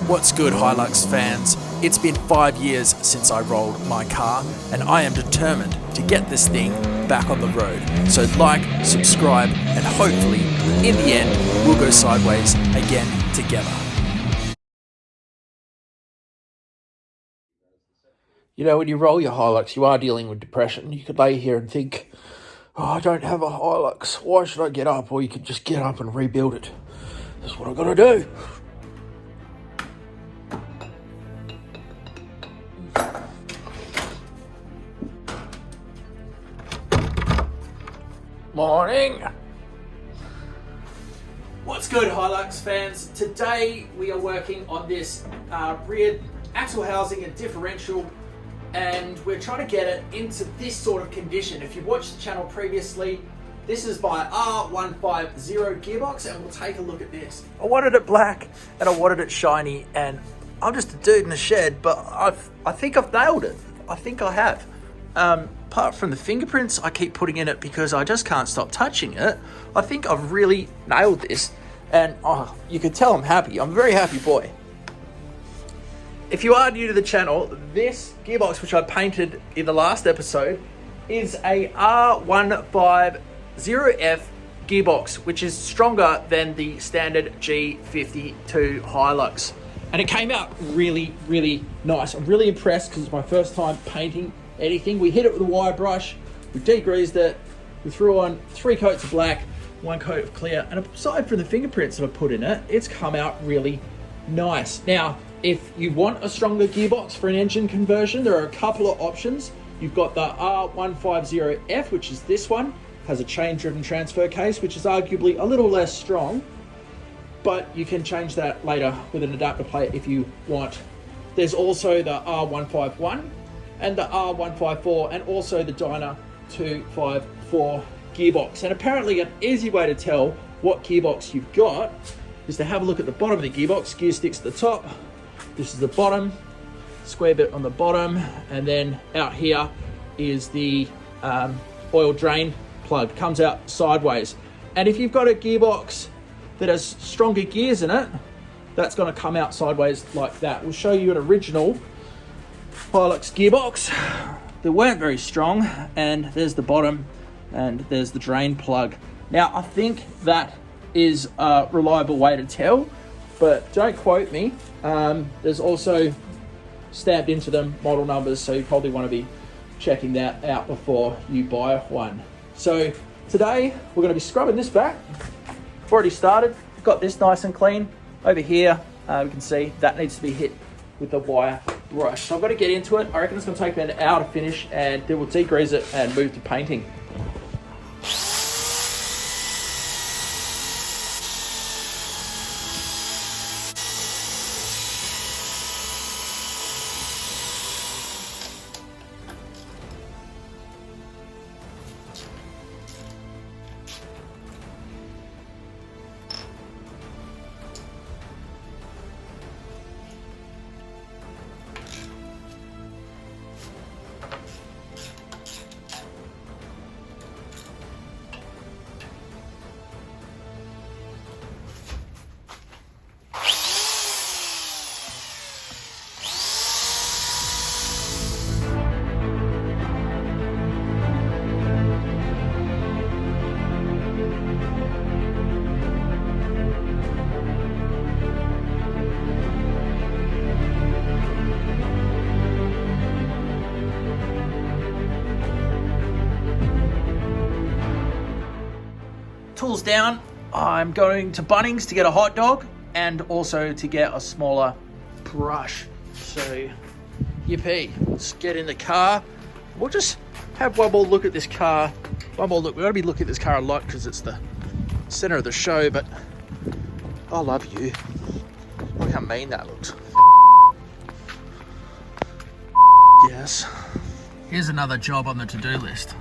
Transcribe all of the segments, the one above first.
What's good, Hi-Lux fans? It's been 5 years since I rolled my car, and I am determined to get this thing back on the road. So like, subscribe, and hopefully, in the end, we'll go sideways again together. You know, when you roll your Hilux, you are dealing with depression. You could lay here and think, oh, I don't have a Hilux. Why should I get up? Or you could just get up and rebuild it. That's what I've got to do. Morning. What's good, Hi-Lux fans? Today we are working on this rear axle housing and differential, and we're trying to get it into this sort of condition. If you've watched the channel previously, this is by R150 gearbox, and we'll take a look at this. I wanted it black and I wanted it shiny, and I'm just a dude in the shed, but I think I've nailed it. I think I have. Apart from the fingerprints I keep putting in it because I just can't stop touching it, I think I've really nailed this, and you can tell I'm happy. I'm a very happy boy. If you are new to the channel, this gearbox, which I painted in the last episode, is a R150F gearbox, which is stronger than the standard G52 Hilux. And it came out really, really nice. I'm really impressed because it's my first time painting anything. We hit it with a wire brush, we degreased it, we threw on 3 coats of black, 1 coat of clear, and aside from the fingerprints that I put in it, it's come out really nice. Now, if you want a stronger gearbox for an engine conversion, there are a couple of options. You've got the R150F, which is this one, has a chain-driven transfer case, which is arguably a little less strong, but you can change that later with an adapter plate if you want. There's also the R151 and the R154, and also the Dyna 254 gearbox. And apparently an easy way to tell what gearbox you've got is to have a look at the bottom of the gearbox. Gear sticks at the top, this is the bottom, square bit on the bottom, and then out here is the oil drain plug, comes out sideways. And if you've got a gearbox that has stronger gears in it, that's going to come out sideways like that. We'll show you an original Hilux gearbox. They weren't very strong, and there's the bottom and there's the drain plug. Now, I think that is a reliable way to tell, but don't quote me. There's also stamped into them model numbers, so you probably want to be checking that out before you buy one. So today we're going to be scrubbing this back. I've already started, got this nice and clean. Over here we can see that needs to be hit with the wire brush. So I've got to get into it. I reckon it's going to take me an hour to finish, and then we'll degrease it and move to painting. Tools down. I'm going to Bunnings to get a hot dog and also to get a smaller brush. So, yippee. Let's get in the car. We'll just have one more look at this car. One more look. We're going to be looking at this car a lot because it's the center of the show, but I love you. Look how mean that looks. Yes. Here's another job on the to-do list.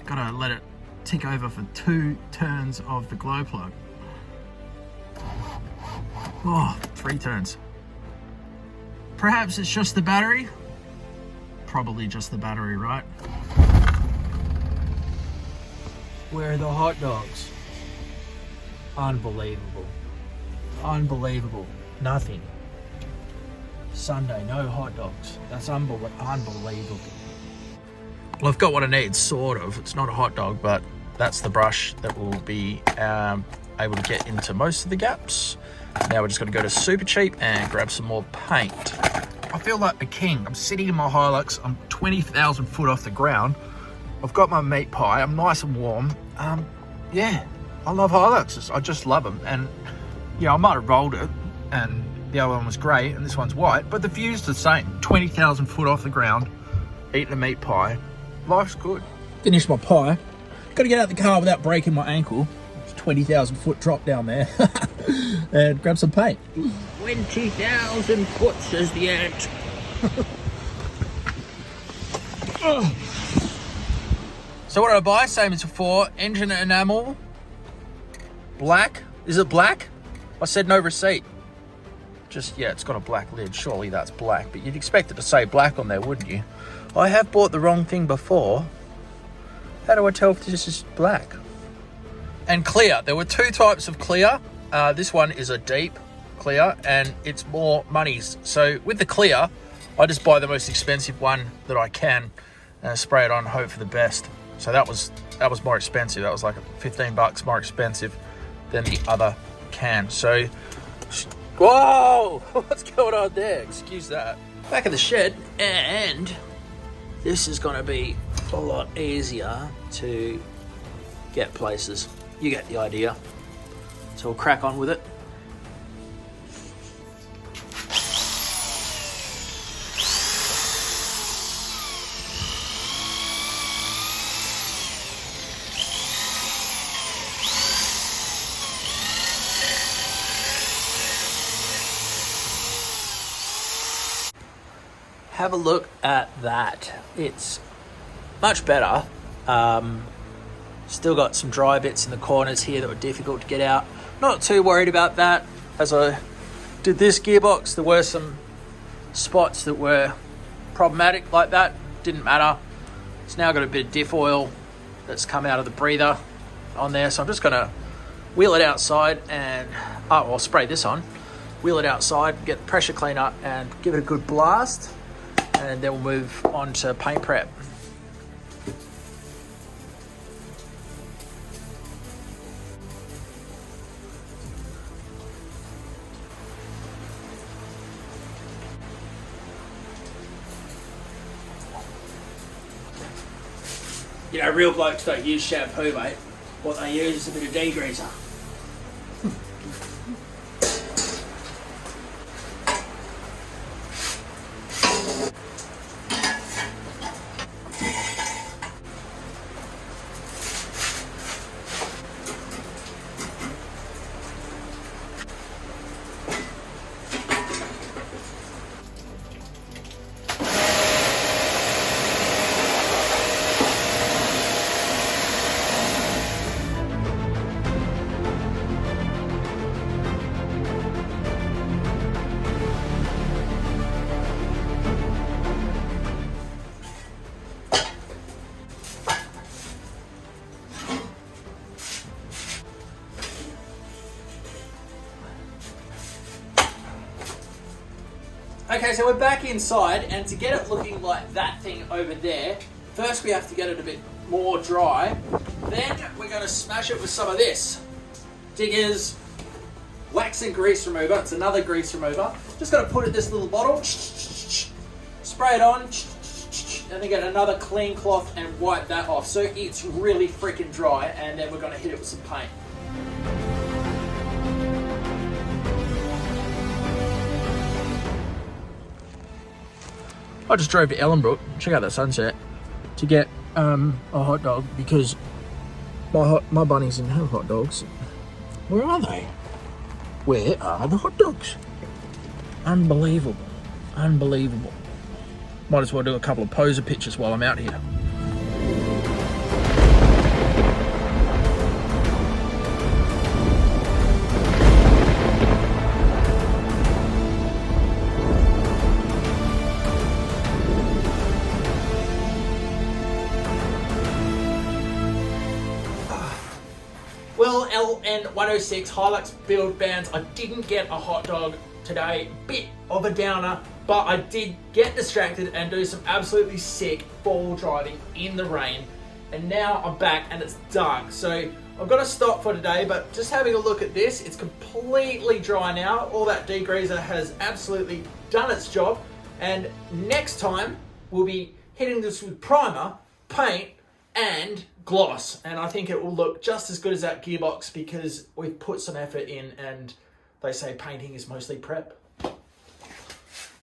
Gotta let it tick over for 2 turns of the glow plug. Oh, 3 turns. Perhaps it's just the battery. Probably just the battery, right? Where are the hot dogs? Unbelievable. Unbelievable. Nothing. Sunday, no hot dogs. That's unbelievable. Well, I've got what I need, sort of. It's not a hot dog, but that's the brush that will be able to get into most of the gaps. Now we're just going to go to Super Cheap and grab some more paint. I feel like a king. I'm sitting in my Hilux. I'm 20,000 foot off the ground. I've got my meat pie. I'm nice and warm. Yeah, I love Hiluxes. I just love them. And yeah, I might have rolled it, and the other one was grey, and this one's white, but the view's the same. 20,000 foot off the ground, eating a meat pie. Life's good. Finished my pie. Got to get out the car without breaking my ankle. It's 20,000 foot drop down there. And grab some paint. 20,000 foot, says the ant. So what did I buy? Same as before. Engine enamel. Black. Is it black? I said no receipt. Just, yeah, it's got a black lid. Surely that's black, but you'd expect it to say black on there, wouldn't you? I have bought the wrong thing before. How do I tell if this is black? And clear. There were two types of clear. This one is a deep clear, and it's more monies. So with the clear, I just buy the most expensive one that I can and spray it on, hope for the best. So that was more expensive. That was like 15 bucks more expensive than the other can. So, whoa, what's going on there? Excuse that. Back in the shed, and this is going to be a lot easier to get places. You get the idea. So we'll crack on with it. Have a look at that. It's much better. Still got some dry bits in the corners here that were difficult to get out. Not too worried about that. As I did this gearbox, there were some spots that were problematic like that. Didn't matter. It's now got a bit of diff oil that's come out of the breather on there. So I'm just gonna wheel it outside and, I'll spray this on. Wheel it outside, get the pressure cleaner and give it a good blast. And then we'll move on to paint prep. You know, real blokes don't use shampoo, mate. What they use is a bit of degreaser. Okay, so we're back inside, and to get it looking like that thing over there, first we have to get it a bit more dry. Then we're going to smash it with some of this. Diggers wax and grease remover. It's another grease remover. Just got to put it in this little bottle, spray it on, and then get another clean cloth and wipe that off. So it's really freaking dry, and then we're going to hit it with some paint. I just drove to Ellenbrook, check out that sunset, to get a hot dog because my bunnies didn't have hot dogs. Where are they? Where are the hot dogs? Unbelievable. Unbelievable. Might as well do a couple of poser pictures while I'm out here. Well, LN106 Hilux build fans. I didn't get a hot dog today, bit of a downer, but I did get distracted and do some absolutely sick fall driving in the rain. And now I'm back and it's dark. So I've got to stop for today, but just having a look at this, it's completely dry now. All that degreaser has absolutely done its job. And next time we'll be hitting this with primer, paint, and gloss. And I think it will look just as good as that gearbox because we've put some effort in, and they say painting is mostly prep.